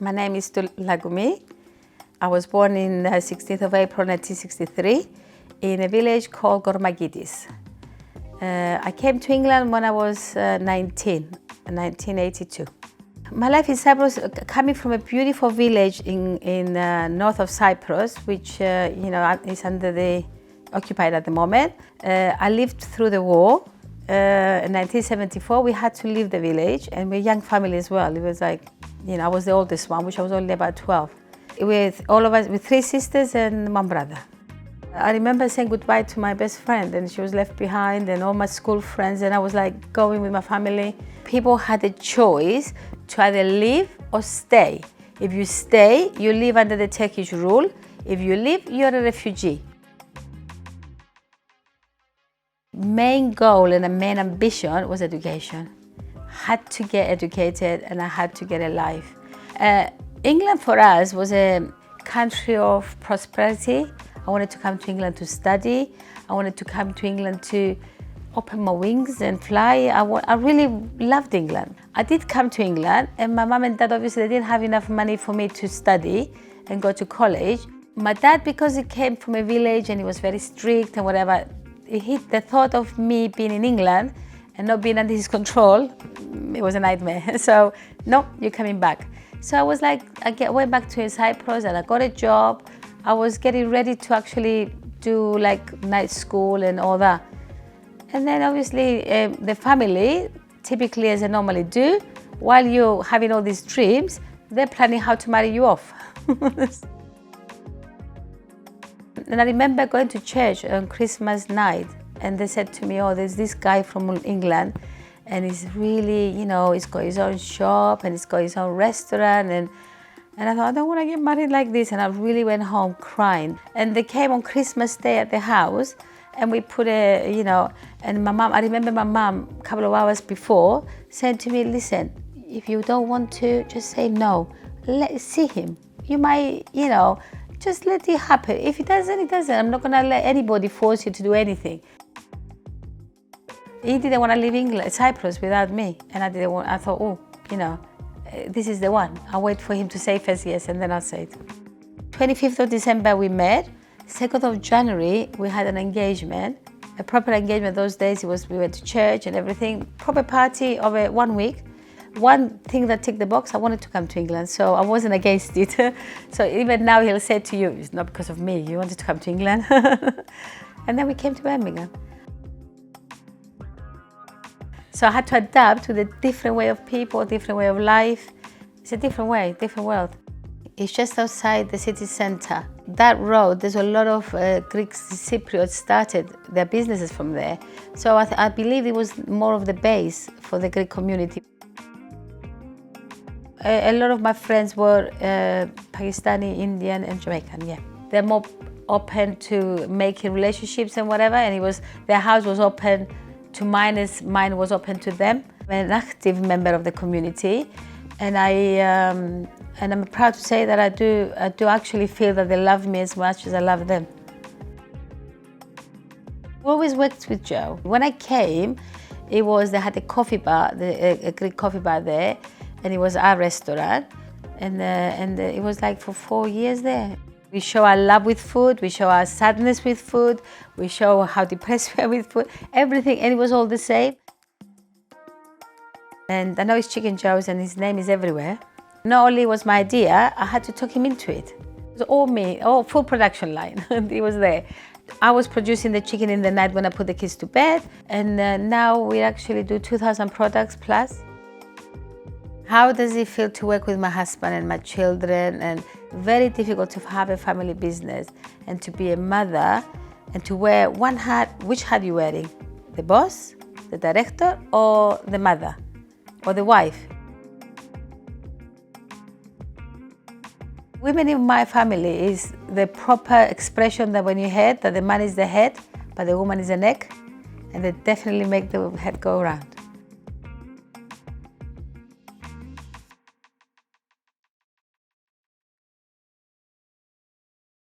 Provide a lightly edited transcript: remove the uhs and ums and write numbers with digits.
My name is Doulla Koumi. I was born in 16th of April 1963 in a village called Gormagitis. I came to England when I was 1982. My life in Cyprus, coming from a beautiful village in north of Cyprus, which is occupied at the moment. I lived through the war. In 1974, we had to leave the village, and we're a young family as well. It was like, I was the oldest one, which I was only about 12. With all of us, with 3 sisters and 1 brother. I remember saying goodbye to my best friend, and she was left behind, and all my school friends, and I was like going with my family. People had a choice to either leave or stay. If you stay, you live under the Turkish rule. If you leave, you're a refugee. Main goal and the main ambition was education. Had to get educated, and I had to get a life. England for us was a country of prosperity. I wanted to come to England to study. I wanted to come to England to open my wings and fly. I really loved England. I did come to England, and my mum and dad, obviously, they didn't have enough money for me to study and go to college. My dad, because he came from a village and he was very strict and whatever, the thought of me being in England and not being under his control, it was a nightmare. So, no, you're coming back. So I was like, went back to Cyprus and I got a job. I was getting ready to actually do like night school and all that. And then obviously the family, typically as they normally do, while you're having all these dreams, they're planning how to marry you off. And I remember going to church on Christmas night, and they said to me, oh, there's this guy from England, and he's really, he's got his own shop and he's got his own restaurant. And I thought, I don't want to get married like this. And I really went home crying. And they came on Christmas Day at the house, and we put and my mom, I remember my mom a couple of hours before said to me, listen, if you don't want to, just say no. See him. You might, just let it happen. If it doesn't, it doesn't. I'm not going to let anybody force you to do anything. He didn't want to leave Cyprus without me. And I thought, this is the one. I'll wait for him to say first yes, and then I'll say it. 25th of December we met. 2nd of January we had an engagement, a proper engagement. Those days we went to church and everything. Proper party over 1 week. One thing that ticked the box, I wanted to come to England, so I wasn't against it. So even now he'll say to you, it's not because of me, you wanted to come to England. And then we came to Birmingham. So I had to adapt to the different way of people, different way of life. It's a different way, different world. It's just outside the city centre. That road, there's a lot of Greek Cypriots started their businesses from there. So I believe it was more of the base for the Greek community. A lot of my friends were Pakistani, Indian and Jamaican, yeah. They're more open to making relationships and whatever, and their house was open to mine as mine was open to them. I'm an active member of the community, and I'm proud to say that I do actually feel that they love me as much as I love them. I always worked with Joe. When I came, they had a coffee bar, a Greek coffee bar there, and it was our restaurant, and it was like for 4 years there. We show our love with food, we show our sadness with food, we show how depressed we are with food, everything, and it was all the same. And I know it's Chicken Joe's and his name is everywhere. Not only was my idea, I had to talk him into it. It was all me, all full production line, it was there. I was producing the chicken in the night when I put the kids to bed, and now we actually do 2,000 products plus. How does it feel to work with my husband and my children? And very difficult to have a family business and to be a mother and to wear one hat. Which hat are you wearing? The boss, the director, or the mother, or the wife? Women in my family is the proper expression that when you head, that the man is the head, but the woman is the neck, and they definitely make the head go around.